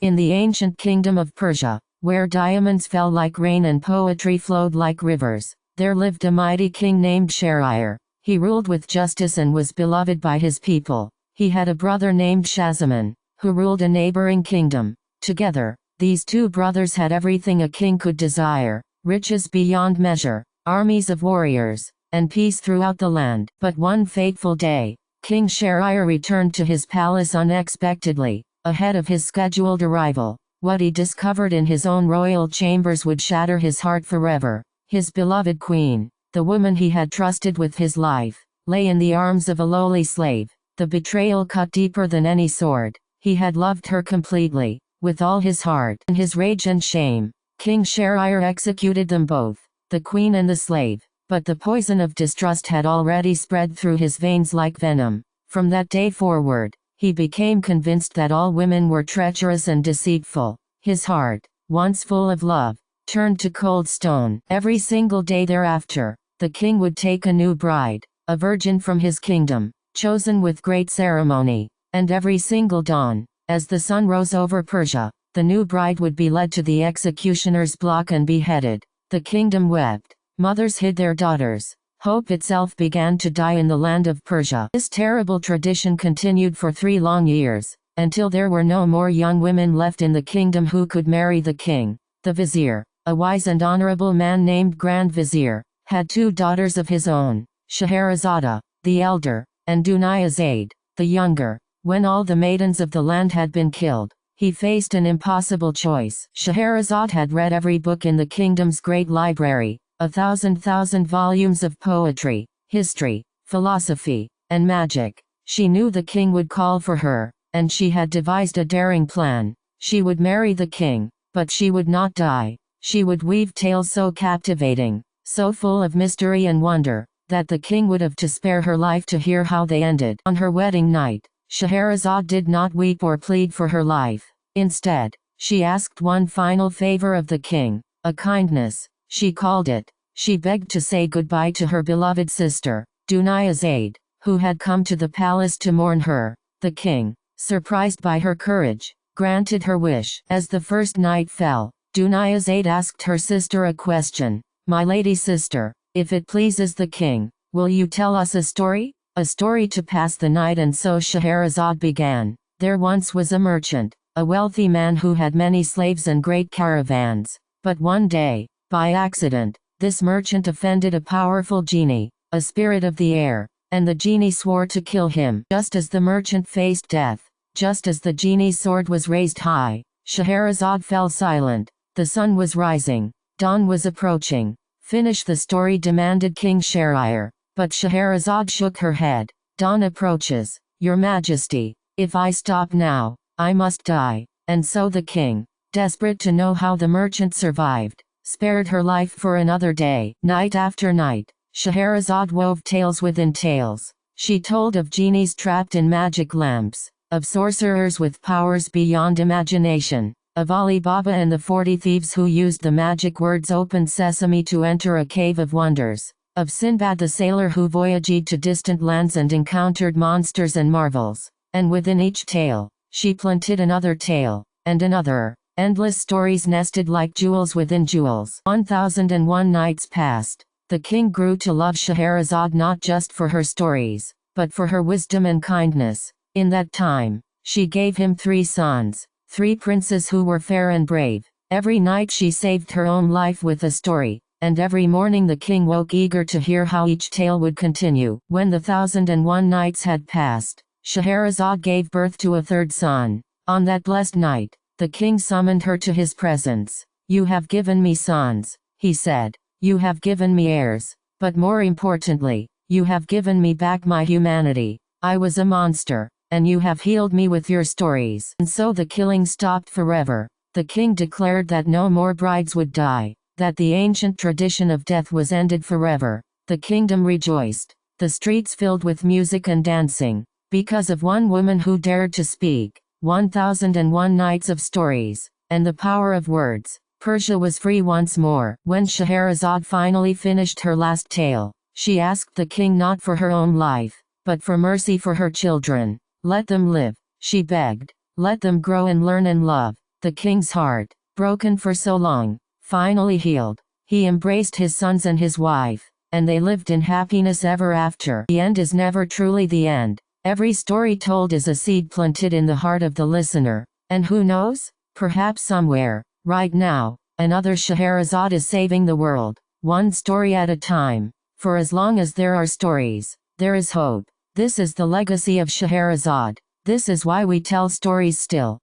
In the ancient kingdom of Persia, where diamonds fell like rain and poetry flowed like rivers, there lived a mighty king named Scheherazade. He ruled with justice and was beloved by his people. He had a brother named Schahzaman, who ruled a neighboring kingdom. Together, these two brothers had everything a king could desire: riches beyond measure, armies of warriors, and peace throughout the land. But one fateful day, King Scheherazade returned to his palace unexpectedly, ahead of his scheduled arrival. What he discovered in his own royal chambers would shatter his heart forever. His beloved queen, the woman he had trusted with his life, lay in the arms of a lowly slave. The betrayal cut deeper than any sword. He had loved her completely, with all his heart. In his rage and shame, King Scheherazade executed them both, the queen and the slave. But the poison of distrust had already spread through his veins like venom. From that day forward, he became convinced that all women were treacherous and deceitful. His heart, once full of love, turned to cold stone. Every single day thereafter, the king would take a new bride, a virgin from his kingdom, chosen with great ceremony. And every single dawn, as the sun rose over Persia, the new bride would be led to the executioner's block and beheaded. The kingdom wept. Mothers hid their daughters. Hope itself began to die in the land of Persia. This terrible tradition continued for 3 long years, until there were no more young women left in the kingdom who could marry the king. The vizier, a wise and honorable man named Grand Vizier, had 2 daughters of his own, Scheherazade, the elder, and Dunayazade, the younger. When all the maidens of the land had been killed, he faced an impossible choice. Scheherazade had read every book in the kingdom's great library, 1,000 volumes of poetry, history, philosophy, and magic. She knew the king would call for her, and she had devised a daring plan. She would marry the king, but she would not die. She would weave tales so captivating, so full of mystery and wonder, that the king would have to spare her life to hear how they ended. On her wedding night, Scheherazade did not weep or plead for her life. Instead, she asked one final favor of the king, a kindness. She called it. She begged to say goodbye to her beloved sister, Dunayazade, who had come to the palace to mourn her. The king, surprised by her courage, granted her wish. As the first night fell, Dunayazade asked her sister a question. "My lady sister, if it pleases the king, will you tell us a story?" A story to pass the night. And so Scheherazade began. There once was a merchant, a wealthy man who had many slaves and great caravans. But one day, by accident, this merchant offended a powerful genie, a spirit of the air, and the genie swore to kill him. Just as the merchant faced death, just as the genie's sword was raised high, Scheherazade fell silent. The sun was rising, dawn was approaching. "Finish the story," demanded King Scheherazade. But Scheherazade shook her head. "Dawn approaches, Your Majesty. If I stop now, I must die." And so the king, desperate to know how the merchant survived, spared her life for another day. Night after night, Scheherazade wove tales within tales. She told of genies trapped in magic lamps, of sorcerers with powers beyond imagination, of Ali Baba and the 40 thieves who used the magic words "Open Sesame" to enter a cave of wonders, of Sinbad the sailor who voyaged to distant lands and encountered monsters and marvels. And within each tale, she planted another tale, and another. Endless stories nested like jewels within jewels. 1001 nights passed. The king grew to love Scheherazade not just for her stories, but for her wisdom and kindness. In that time, she gave him 3 sons, 3 princes who were fair and brave. Every night she saved her own life with a story, and every morning the king woke eager to hear how each tale would continue. When the 1001 nights had passed, Scheherazade gave birth to a 3rd son. On that blessed night, the king summoned her to his presence. "You have given me sons," he said. "You have given me heirs. But more importantly, you have given me back my humanity. I was a monster, and you have healed me with your stories." And so the killing stopped forever. The king declared that no more brides would die, that the ancient tradition of death was ended forever. The kingdom rejoiced. The streets filled with music and dancing, because of one woman who dared to speak. 1001 nights of stories, and the power of words. Persia was free once more. When Scheherazade finally finished her last tale, she asked the king not for her own life, but for mercy for her children. "Let them live," she begged. "Let them grow and learn and love. The king's heart, broken for so long, finally healed. He embraced his sons and his wife, and they lived in happiness ever after. The end is never truly the end. Every story told is a seed planted in the heart of the listener. And who knows? Perhaps somewhere, right now, another Scheherazade is saving the world, one story at a time. For as long as there are stories, there is hope. This is the legacy of Scheherazade. This is why we tell stories still.